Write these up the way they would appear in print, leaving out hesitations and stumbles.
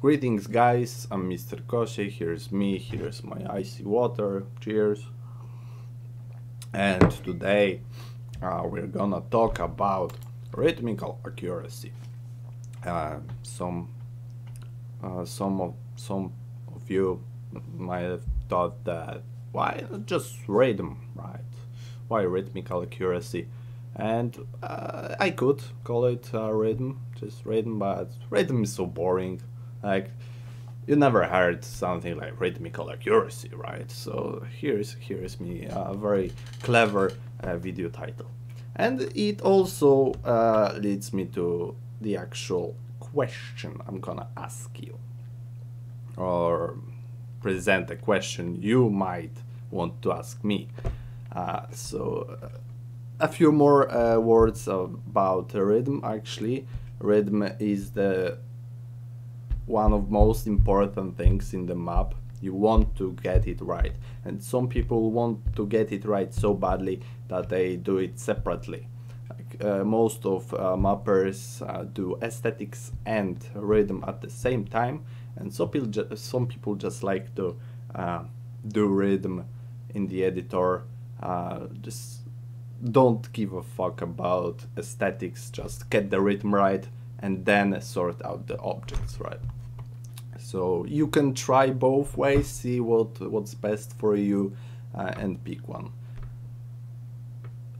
Greetings guys, I'm Mr. Koshi, here's me, here's my icy water, cheers. And today we're gonna talk about rhythmical accuracy. Some of you might have thought that why not just rhythm, right? Why rhythmical accuracy? And I could call it rhythm, just rhythm, but rhythm is so boring. Like, you never heard something like rhythmical accuracy, right? So here's me, a very clever video title. And it also leads me to the actual question I'm gonna ask you, or present a question you might want to ask me. A few more words about rhythm. Actually, rhythm is the one of most important things in the map. You want to get it right, and some people want to get it right so badly that they do it separately. Like, most of mappers do aesthetics and rhythm at the same time, and some people just like to do rhythm in the editor, just don't give a fuck about aesthetics, just get the rhythm right and then sort out the objects, right? So you can try both ways, see what's best for you, and pick one.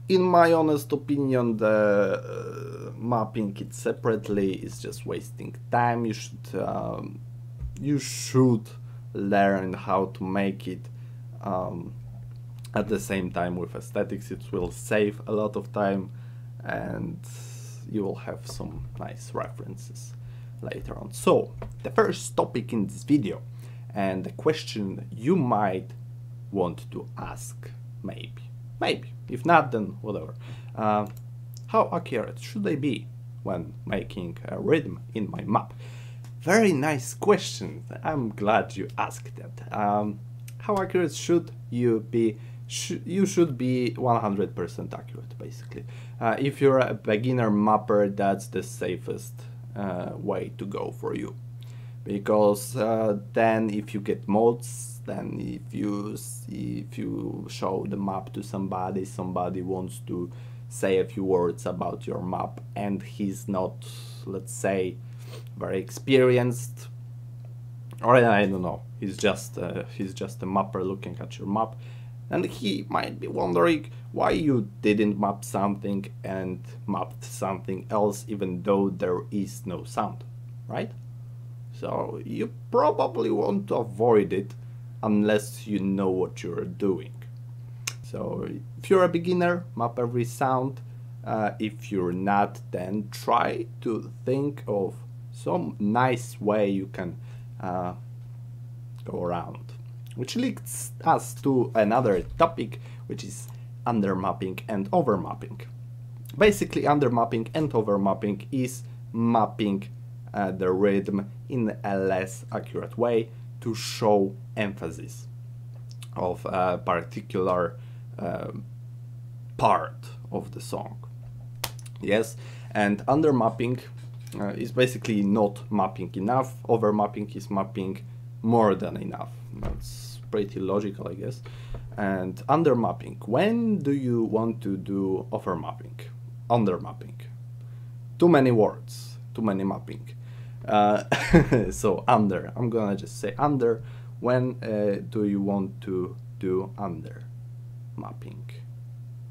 In my honest opinion, the mapping it separately is just wasting time. You should learn how to make it at the same time with aesthetics. It will save a lot of time, and you will have some nice references later on. So the first topic in this video, and the question you might want to ask, maybe if not, then whatever, how accurate should I be when making a rhythm in my map? Very nice question, I'm glad you asked that. How accurate should you be? You should be 100% accurate, basically. If you're a beginner mapper, that's the safest way to go for you, because then if you get mods, then if you show the map to somebody wants to say a few words about your map, and he's not, let's say, very experienced, or I don't know, he's just a mapper looking at your map, and he might be wondering why you didn't map something and mapped something else even though there is no sound, right? So you probably want to avoid it unless you know what you're doing. So if you're a beginner, map every sound. If you're not, then try to think of some nice way you can go around. Which leads us to another topic, which is undermapping and overmapping. Basically, undermapping and overmapping is mapping the rhythm in a less accurate way to show emphasis of a particular part of the song. Yes, and undermapping is basically not mapping enough. Overmapping is mapping more than enough. That's pretty logical, I guess. And undermapping. When do you want to do overmapping? Undermapping. Too many words. Too many mapping. So under. I'm gonna just say under. When do you want to do under mapping?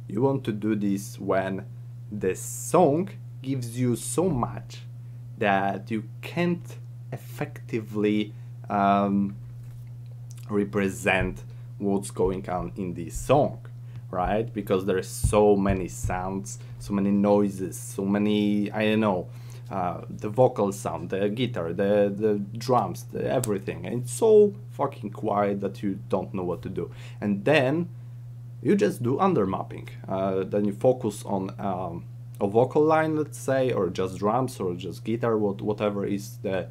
You want to do this when the song gives you so much that you can't effectively represent what's going on in this song, right? Because there's so many sounds, so many noises, so many, I don't know, the vocal sound, the guitar, the drums, everything, and it's so fucking quiet that you don't know what to do. And then you just do undermapping. Then you focus on a vocal line, let's say, or just drums, or just guitar, whatever is the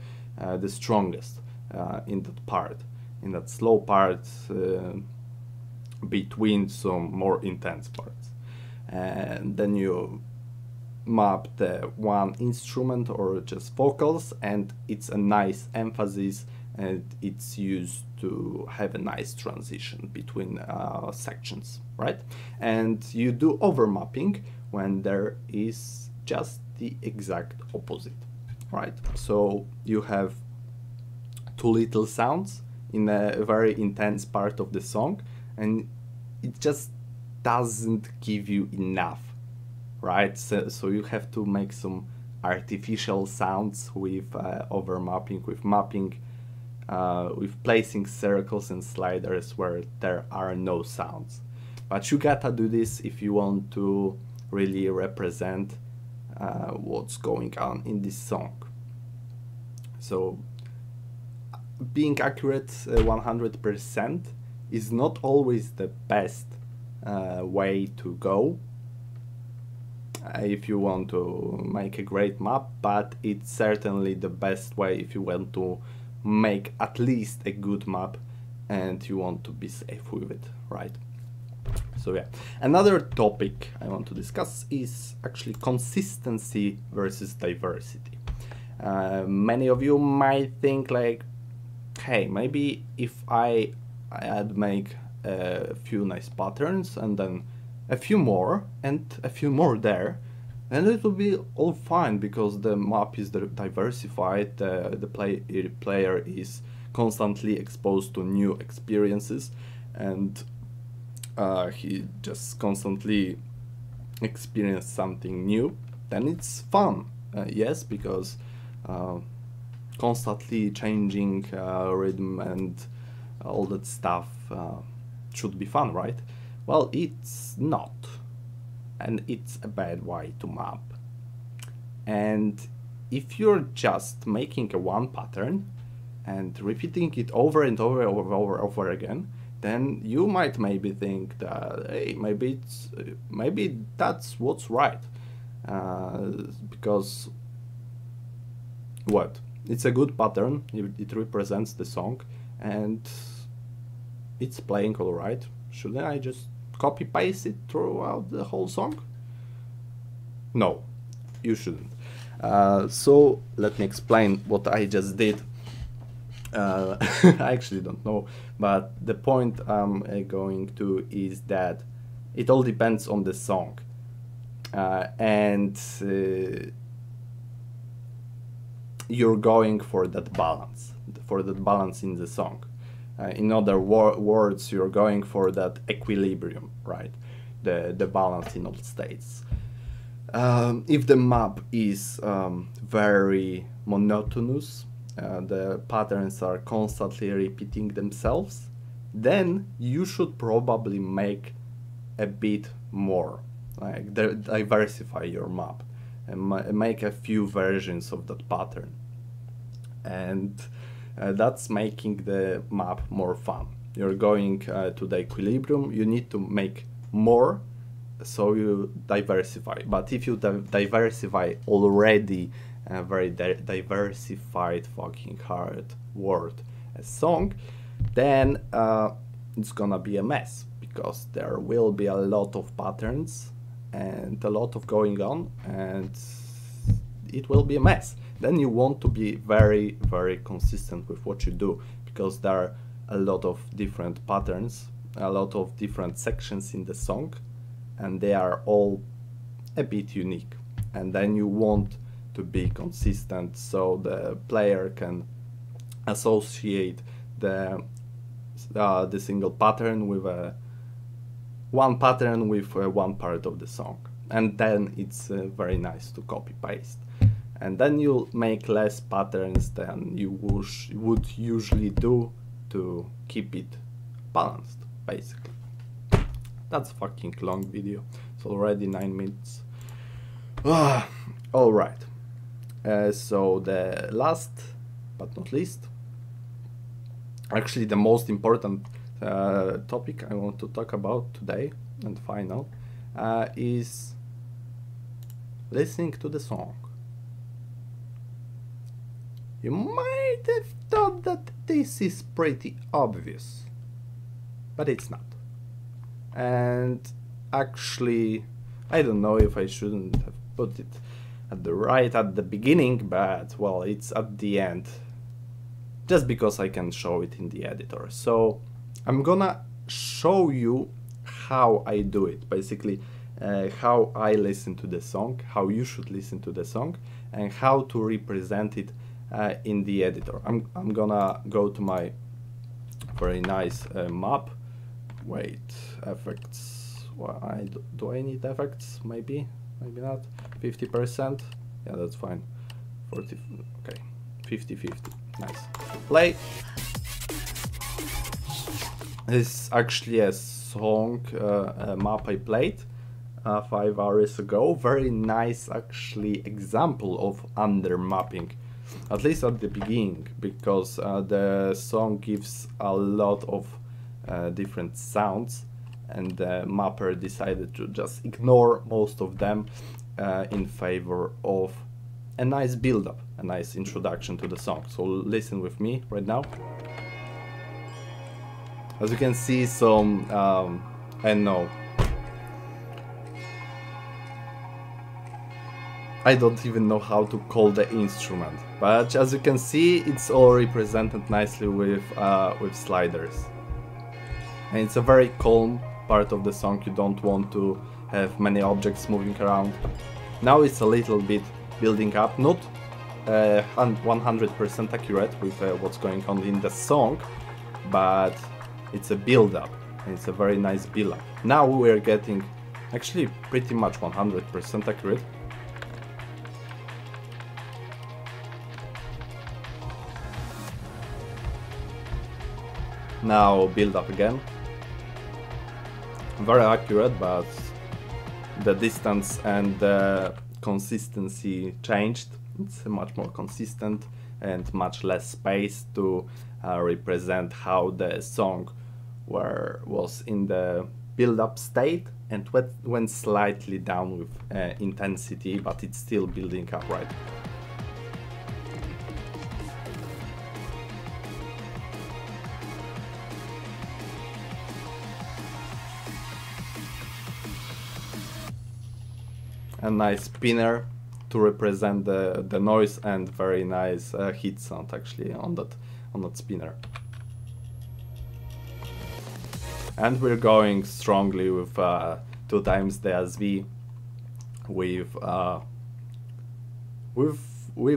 strongest in that part, in that slow part, between some more intense parts. And then you map the one instrument or just vocals, and it's a nice emphasis, and it's used to have a nice transition between sections, right? And you do overmapping when there is just the exact opposite, right? So you have too little sounds in a very intense part of the song, and it just doesn't give you enough, right? So you have to make some artificial sounds with overmapping, with mapping, with placing circles and sliders where there are no sounds. But you gotta do this if you want to really represent what's going on in this song. So being accurate 100% is not always the best way to go if you want to make a great map, but it's certainly the best way if you want to make at least a good map and you want to be safe with it, right? So yeah, another topic I want to discuss is actually consistency versus diversity. Many of you might think like, hey, maybe if I'd make a few nice patterns and then a few more and a few more there, and it will be all fine because the map is diversified, the player is constantly exposed to new experiences, and he just constantly experiences something new. Then it's fun, yes, because constantly changing rhythm and all that stuff should be fun, right? Well, it's not, and it's a bad way to map. And if you're just making a one pattern and repeating it over and over again, then you might maybe think that, hey, maybe that's what's right, because what? It's a good pattern, it represents the song, and it's playing all right. Shouldn't I just copy paste it throughout the whole song? No, you shouldn't. So let me explain what I just did. I actually don't know, but the point I'm going to is that it all depends on the song, and you're going for that balance in the song. In other words, you're going for that equilibrium, right? The balance in all states. If the map is very monotonous, the patterns are constantly repeating themselves, then you should probably make a bit more, like diversify your map and make a few versions of that pattern. And that's making the map more fun. You're going to the equilibrium, you need to make more, so you diversify. But if you diversify already a very diversified fucking hard word, a song, then it's gonna be a mess, because there will be a lot of patterns and a lot of going on, and it will be a mess. Then you want to be very, very consistent with what you do, because there are a lot of different patterns, a lot of different sections in the song, and they are all a bit unique. And then you want to be consistent so the player can associate the single pattern with one pattern with one part of the song, and then it's very nice to copy paste. And then you'll make less patterns than you would usually do to keep it balanced, basically. That's a fucking long video. It's already 9 minutes. Alright. So the last but not least, actually the most important topic I want to talk about today, and final, is listening to the song. You might have thought that this is pretty obvious, but it's not. And actually, I don't know if I shouldn't have put it at the beginning, but well, it's at the end, just because I can show it in the editor. So I'm gonna show you how I do it, basically how I listen to the song, how you should listen to the song, and how to represent it in the editor. I'm gonna go to my very nice map. Wait, effects. Well, do I need effects? Maybe not. 50%. Yeah, that's fine. 40. Okay, 50-50. Nice. Play. This is actually a song map I played 5 hours ago. Very nice, actually, example of under mapping, at least at the beginning, because the song gives a lot of different sounds, and the mapper decided to just ignore most of them in favor of a nice build-up, a nice introduction to the song. So listen with me right now. As you can see, some I don't even know how to call the instrument, but as you can see, it's all represented nicely with sliders. And it's a very calm part of the song. You don't want to have many objects moving around. Now it's a little bit building up, not 100% accurate with what's going on in the song, but it's a build-up, and it's a very nice build-up. Now we're getting actually pretty much 100% accurate. Now build up again. Very accurate, but the distance and the consistency changed. It's much more consistent and much less space to represent how the song was in the build-up state, and went slightly down with intensity, but it's still building up, right? A nice spinner to represent the noise, and very nice hit sound actually on that spinner. And we're going strongly with 2 times the SV with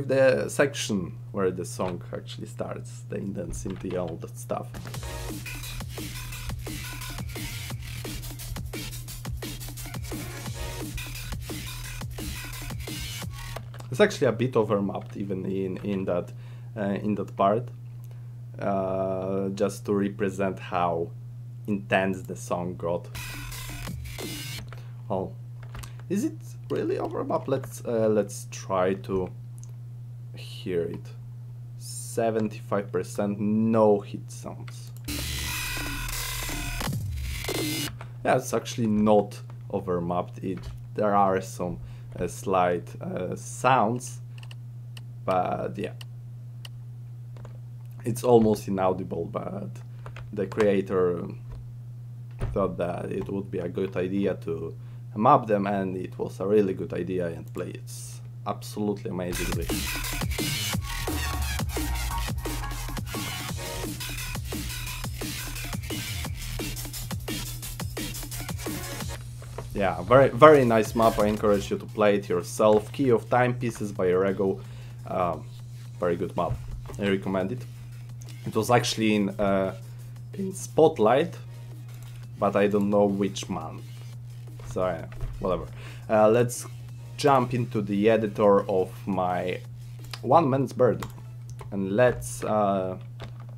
the section where the song actually starts, the intensity, all that stuff. It's actually a bit overmapped even in that part, just to represent how intense the song got. Well, is it really overmapped? Let's try to hear it. 75%, no hit sounds. Yeah, it's actually not overmapped. There are some slight sounds, but yeah, it's almost inaudible, but the creator thought that it would be a good idea to map them, and it was a really good idea, and play it absolutely amazingly. Yeah, very nice map. I encourage you to play it yourself. Key of Time Pieces by Rego. Very good map. I recommend it. It was actually in Spotlight, but I don't know which month. So yeah, whatever. Let's jump into the editor of my One Man's Bird, and let's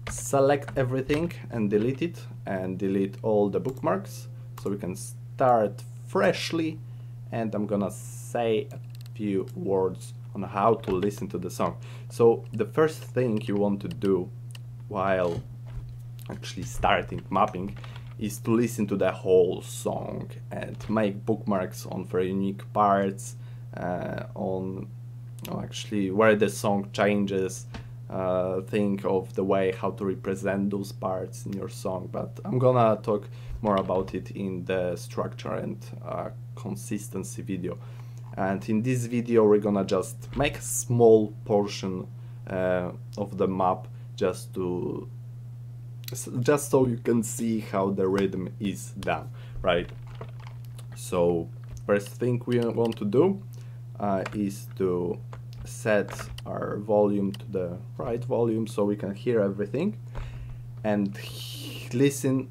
select everything and delete it, and delete all the bookmarks, so we can start freshly. And I'm gonna say a few words on how to listen to the song. So the first thing you want to do while actually starting mapping is to listen to the whole song and make bookmarks on very unique parts, on actually where the song changes. Think of the way how to represent those parts in your song, but I'm gonna talk more about it in the structure and consistency video. and in this video we're gonna just make a small portion of the map just so you can see how the rhythm is done, right? So first thing we want to do is to set our volume to the right volume so we can hear everything, and listen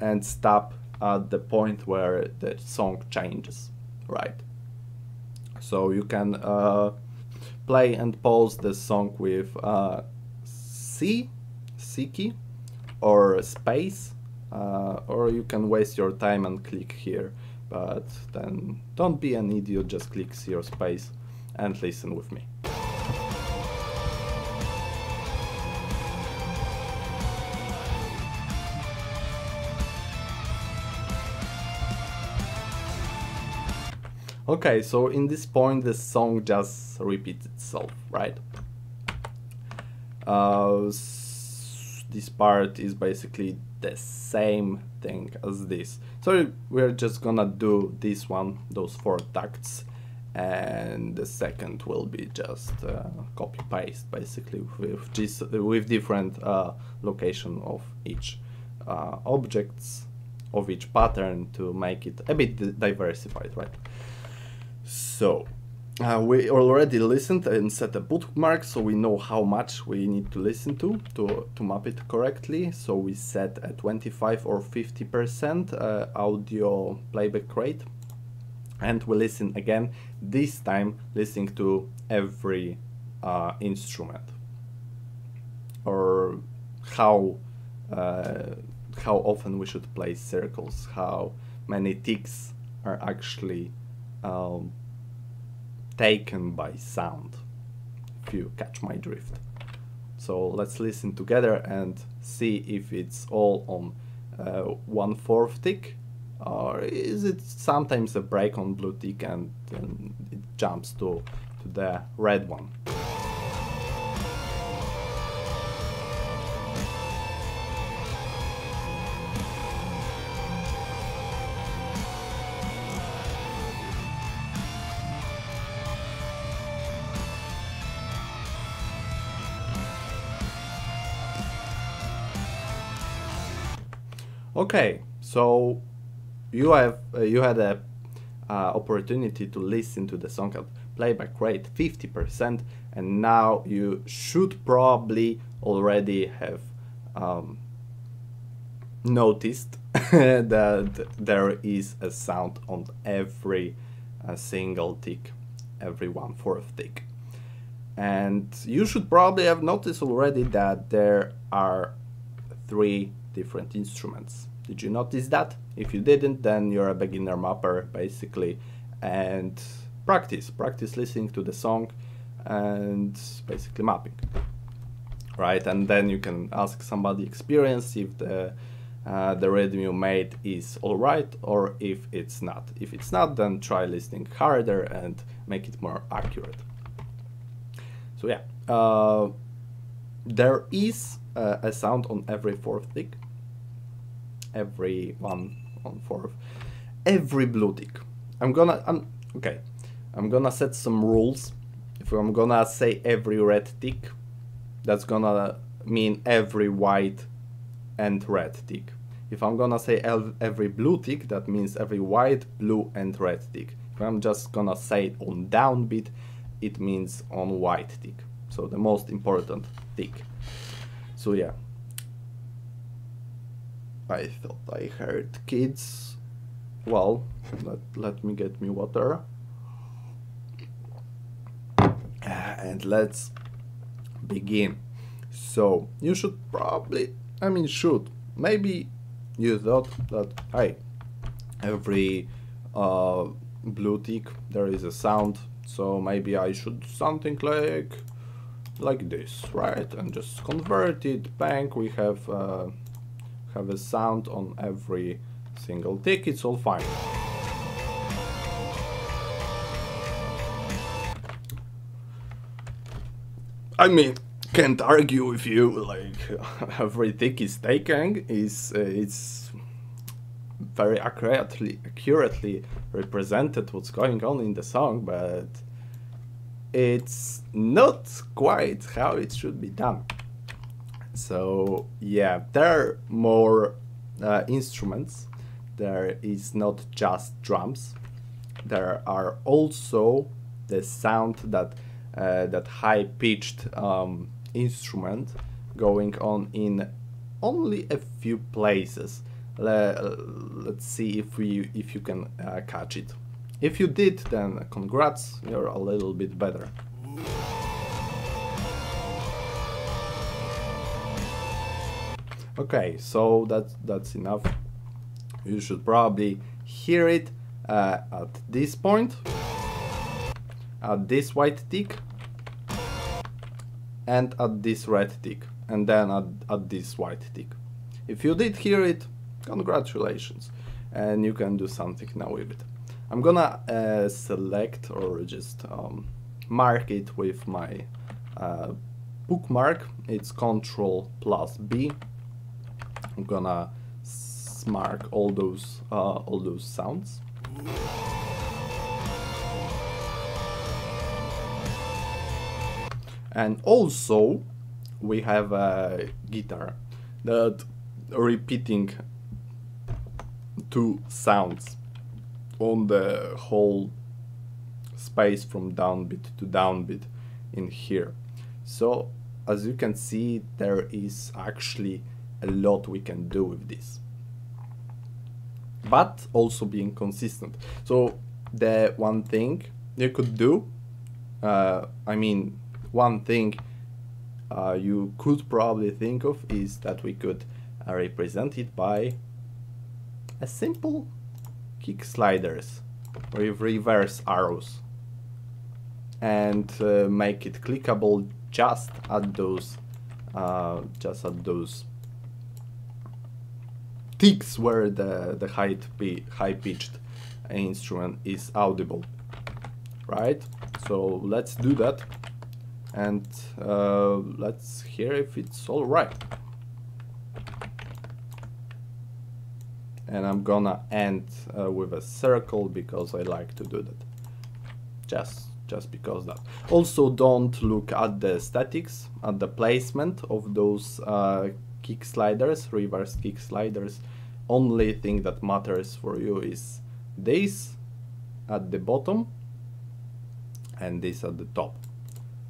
and stop at the point where the song changes, right? So you can play and pause the song with C key or space, or you can waste your time and click here, but then don't be an idiot, just click C or space and listen with me. Okay, so in this point the song just repeats itself, right? This part is basically the same thing as this. So we're just gonna do this one, those 4 tacts, and the second will be just copy paste basically with different location of each objects of each pattern to make it a bit diversified, right? So we already listened and set a bookmark, so we know how much we need to listen to map it correctly. So we set a 25 or 50% audio playback rate, and we listen again, this time listening to every instrument, or how often we should play circles, how many ticks are actually taken by sound, if you catch my drift. So let's listen together and see if it's all on 1/4 tick, or is it sometimes a break on blue tick and then it jumps to the red one. Okay, so you had a opportunity to listen to the song at playback rate 50%, and now you should probably already have noticed that there is a sound on every single tick, every 1/4 tick. And you should probably have noticed already that there are 3 different instruments. Did you notice that? If you didn't, then you're a beginner mapper basically, and practice listening to the song and basically mapping, right? And then you can ask somebody experienced if the rhythm you made is alright, or if it's not. If it's not, then try listening harder and make it more accurate. So yeah, there is a sound on every 4th tick, every 1/4, every blue tick. I'm gonna set some rules. If I'm gonna say every red tick, that's gonna mean every white and red tick. If I'm gonna say every blue tick, that means every white, blue and red tick. If I'm just gonna say it on downbeat, it means on white tick. So the most important tick. So yeah, I thought I heard kids. Well, let me get me water. And let's begin. So you should probably, maybe you thought that, hey, every blue tick there is a sound, so maybe I should something like this, right? And just convert it, bang, we have a sound on every single tick, it's all fine. I mean, can't argue with you, like every tick is taken, it's very accurately represented what's going on in the song, but it's not quite how it should be done. So yeah, there are more instruments. There is not just drums. There are also the sound that that high-pitched instrument going on in only a few places. Let's see if you can catch it. If you did, then congrats, you're a little bit better. Okay, so that's enough. You should probably hear it at this point, at this white tick, and at this red tick, and then at this white tick. If you did hear it, congratulations, and you can do something now with it. I'm gonna select or just mark it with my bookmark. It's Ctrl+B. I'm gonna mark all those sounds. And also we have a guitar that repeating two sounds on the whole space from downbeat to downbeat in here. So as you can see, there is actually a lot we can do with this, but also being consistent. So the one thing you could do, one thing you could probably think of is that we could represent it by a simple kick sliders with reverse arrows, and make it clickable just at those ticks where the high-pitched instrument is audible, right? So let's do that, and let's hear if it's all right. And I'm gonna end with a circle because I like to do that, just because that. Also, don't look at the statics, at the placement of those kick sliders, reverse kick sliders. Only thing that matters for you is this at the bottom and this at the top.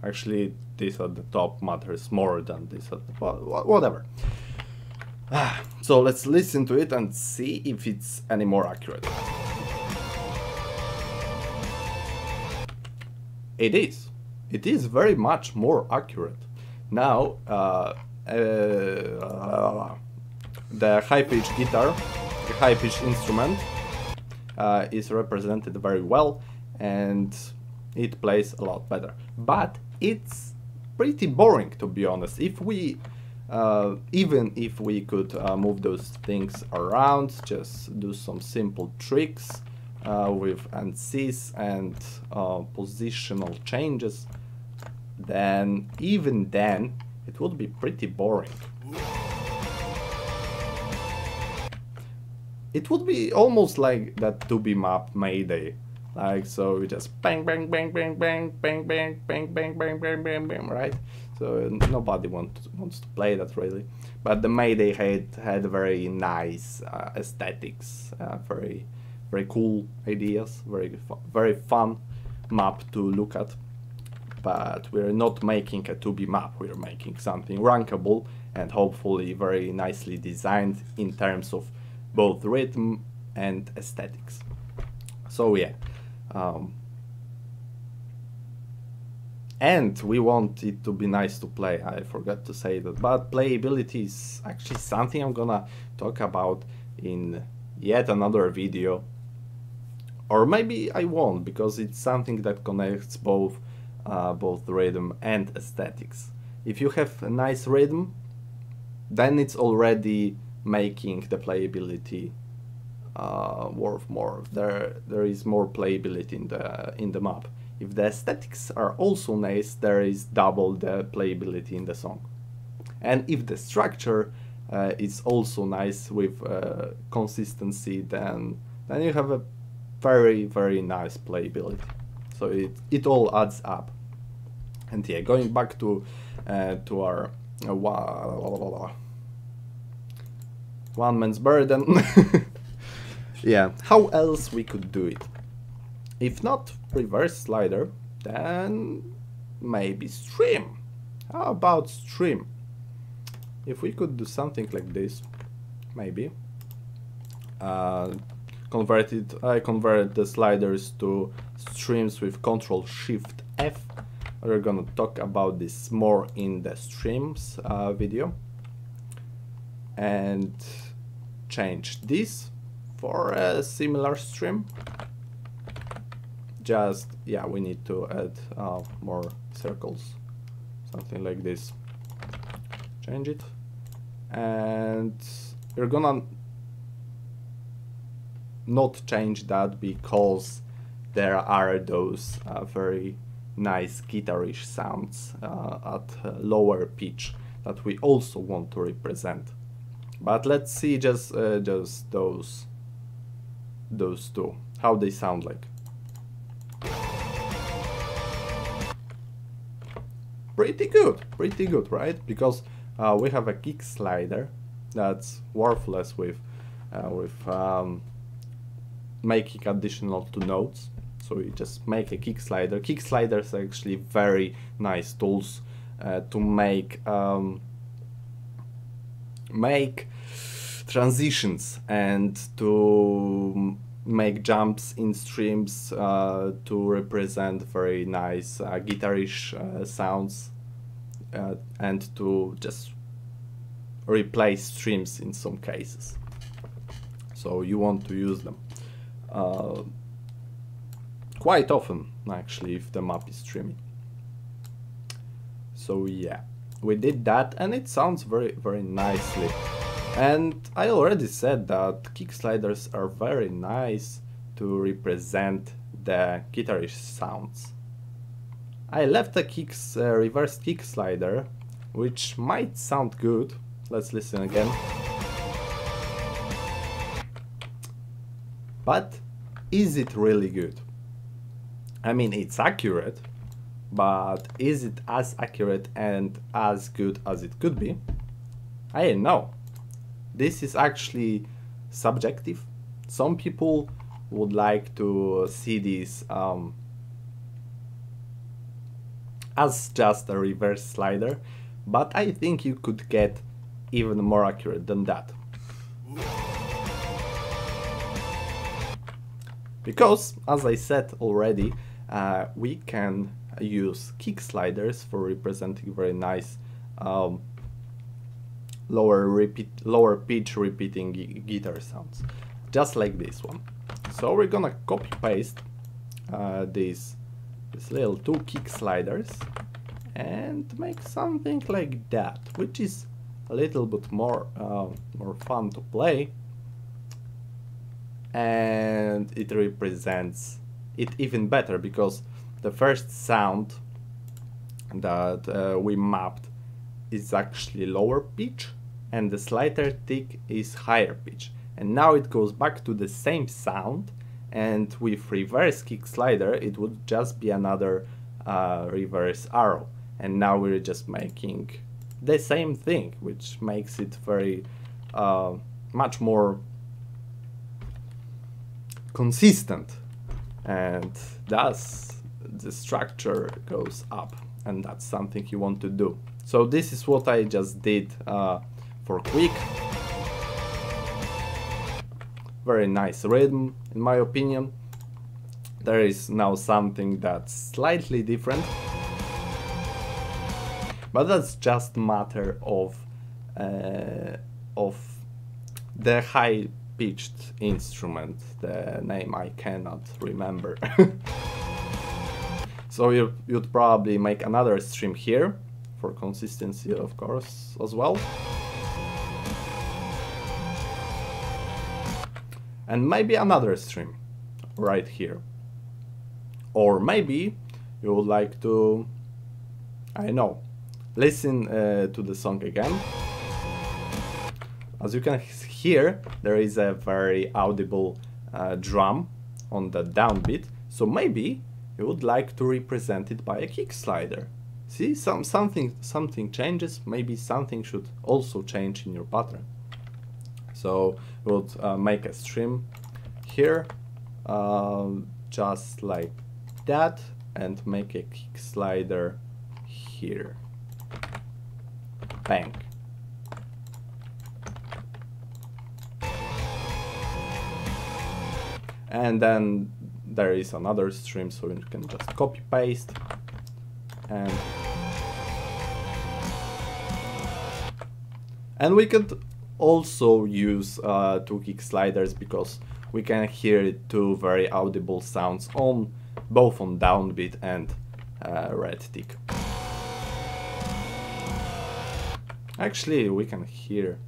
Actually, this at the top matters more than this at the bottom. Whatever. So let's listen to it and see if it's any more accurate. It is. It is very much more accurate. Now, the high-pitched guitar, the high-pitched instrument, is represented very well, and it plays a lot better. But it's pretty boring, to be honest. If we even if we could move those things around, just do some simple tricks with ANSYS and positional changes, then even then it would be pretty boring. It would be almost like that 2B map Mayday. Like, so we just bang bang bang bang bang bang bang bang bang bang bang bang bang, right? So nobody wants to play that really. But the Mayday had very nice aesthetics, very cool ideas, very fun map to look at. But we're not making a 2B map, we're making something rankable and hopefully very nicely designed in terms of both rhythm and aesthetics. So yeah. And we want it to be nice to play, I forgot to say that, but playability is actually something I'm gonna talk about in yet another video. Or maybe I won't, because it's something that connects both rhythm and aesthetics. If you have a nice rhythm, then it's already making the playability worth more. There is more playability in the map. If the aesthetics are also nice, there is double the playability in the song. And if the structure is also nice with consistency, then you have a very nice playability. So it all adds up. And yeah, going back to our one man's burden. Yeah, how else we could do it? If not reverse slider, then maybe stream. How about stream? If we could do something like this, maybe convert the sliders to streams with Ctrl+Shift+F. We're gonna talk about this more in the streams video, and change this for a similar stream. Just, yeah, we need to add more circles, something like this. Change it, and we're gonna not change that because there are those very nice guitarish sounds at lower pitch that we also want to represent. But let's see just those two, how they sound like. Pretty good, right? Because we have a kick slider that's worthless with making additional 2 notes. So we just make a kick slider. Kick sliders are actually very nice tools to make transitions and to make jumps in streams to represent very nice guitarish sounds and to just replace streams in some cases. So you want to use them quite often, actually, if the map is streaming. So yeah, we did that, and it sounds very nicely. And I already said that kick sliders are very nice to represent the guitarish sounds. I left a reverse kick slider, which might sound good. Let's listen again. But is it really good? I mean, it's accurate, but is it as accurate and as good as it could be? I don't know. This is actually subjective. Some people would like to see this as just a reverse slider, but I think you could get even more accurate than that. Because, as I said already, we can use kick sliders for representing very nice lower pitch repeating guitar sounds, just like this one. So we're gonna copy paste these little 2 kick sliders and make something like that, which is a little bit more fun to play, and it represents it even better because the first sound that we mapped is actually lower pitch and the slider tick is higher pitch, and now it goes back to the same sound, and with reverse kick slider it would just be another reverse arrow, and now we're just making the same thing, which makes it very much more consistent, and thus the structure goes up, and that's something you want to do. So this is what I just did for quick. Very nice rhythm, in my opinion. There is now something that's slightly different, but that's just matter of the high-pitched instrument. The name I cannot remember. So you'd probably make another stream here for consistency, of course, as well. And maybe another stream right here. Or maybe you would like to, I know, listen to the song again as you can hear, there is a very audible drum on the downbeat, so maybe you would like to represent it by a kick slider. See, something changes, maybe something should also change in your pattern. So we'll make a stream here, just like that, and make a kick slider here. Bang. And then there is another stream, so you can just copy paste and we could also use two kick sliders, because we can hear two very audible sounds on both on downbeat and red tick. Actually, we can hear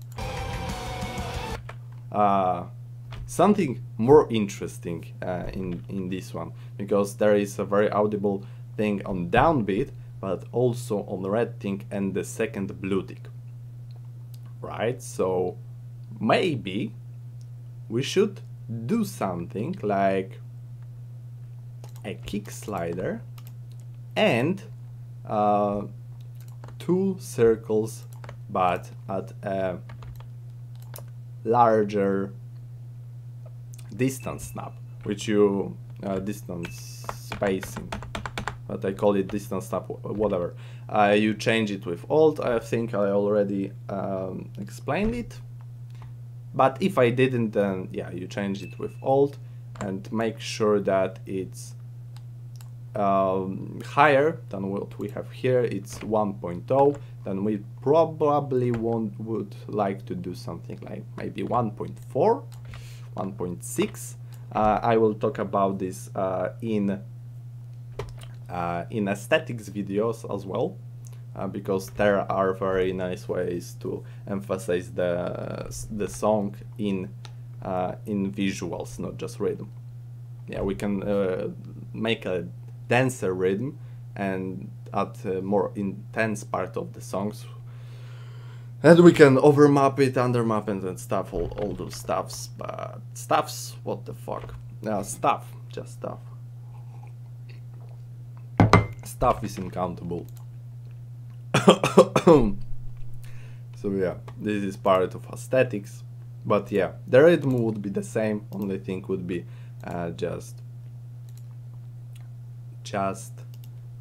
something more interesting in this one, because there is a very audible thing on downbeat, but also on red tick and the second blue tick. Right, so maybe we should do something like a kick slider and two circles, but at a larger distance snap, which you distance spacing, but I call it distance snap, whatever. You change it with Alt. I think I already explained it, but if I didn't, then yeah, you change it with Alt and make sure that it's higher than what we have here. It's 1.0. Then we probably would like to do something like maybe 1.4, 1.6. I will talk about this in aesthetics videos as well, because there are very nice ways to emphasize the song in visuals, not just rhythm. Yeah, we can make a denser rhythm and add a more intense part of the songs, and we can overmap it, undermap it, and stuff, all those stuffs. But stuffs, what the fuck? Stuff, just stuff. Stuff is uncountable. So yeah, this is part of aesthetics, but yeah, the rhythm would be the same. Only thing would be just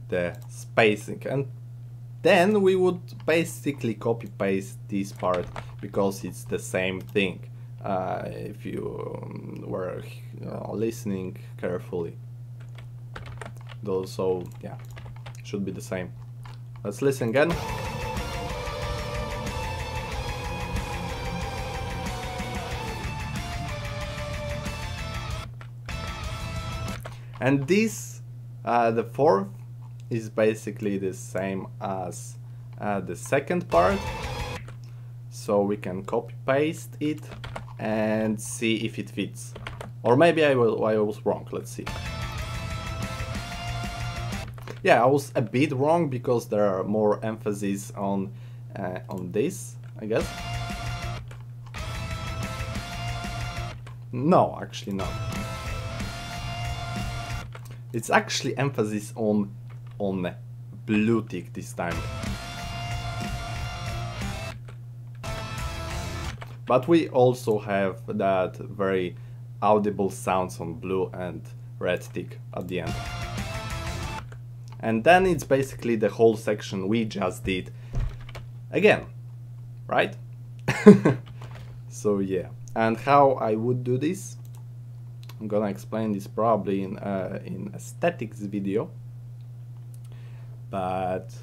the spacing, and then we would basically copy paste this part, because it's the same thing. If you were listening carefully, though, so yeah, should be the same. Let's listen again. And this, the fourth, is basically the same as the second part, so we can copy paste it and see if it fits, or maybe I was wrong. Let's see. Yeah, I was a bit wrong, because there are more emphasis on this, I guess. No, actually not. It's actually emphasis on blue tick this time. But we also have that very audible sounds on blue and red tick at the end. And then it's basically the whole section we just did again, right? So yeah, and how I would do this, I'm gonna explain this probably in aesthetics video, but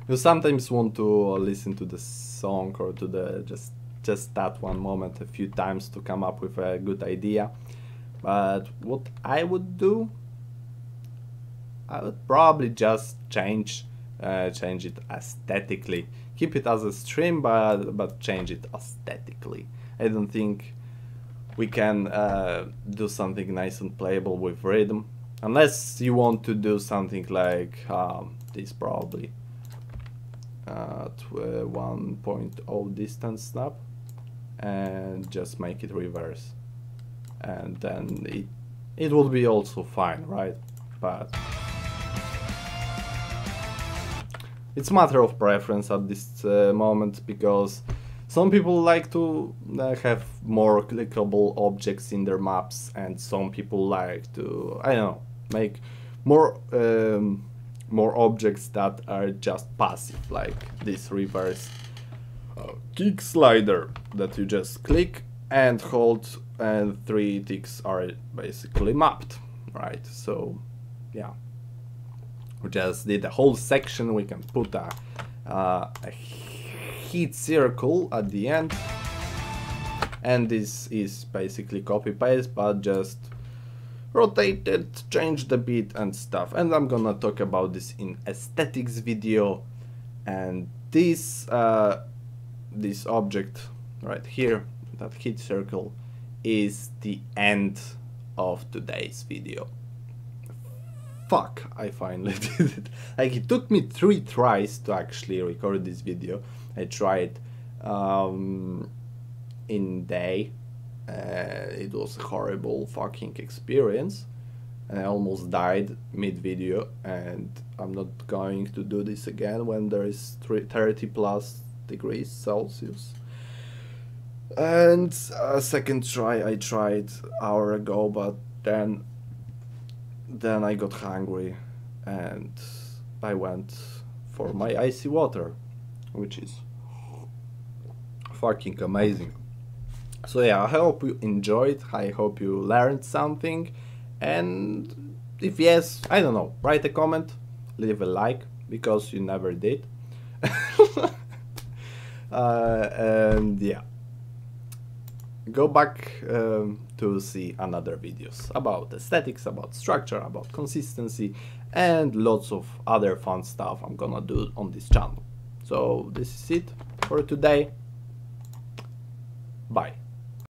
you sometimes want to listen to the song or to the just that one moment a few times to come up with a good idea. But what I would do, I would probably just change it aesthetically. Keep it as a stream, but change it aesthetically. I don't think we can do something nice and playable with rhythm unless you want to do something like this probably. 1.0 distance snap, and just make it reverse, and then it will be also fine, right? But it's a matter of preference at this moment, because some people like to have more clickable objects in their maps, and some people like to, I don't know, make more objects that are just passive, like this reverse kick slider that you just click and hold, and 3 ticks are basically mapped, right? So yeah, we just did a whole section. We can put a heat circle at the end, and this is basically copy paste, but just rotate it, change the beat and stuff. And I'm gonna talk about this in aesthetics video. And this this object right here, that heat circle, is the end of today's video. Fuck, I finally did it. Like, it took me 3 tries to actually record this video. I tried in day. It was a horrible fucking experience. I almost died mid-video, and I'm not going to do this again when there is 30 plus degrees Celsius. And a second try I tried an hour ago, but then I got hungry and I went for my icy water, which is fucking amazing. So yeah, I hope you enjoyed, I hope you learned something, and if yes, I don't know, write a comment, leave a like, because you never did. And yeah, go back to see another videos about aesthetics, about structure, about consistency, and lots of other fun stuff I'm gonna do on this channel. So this is it for today. Bye.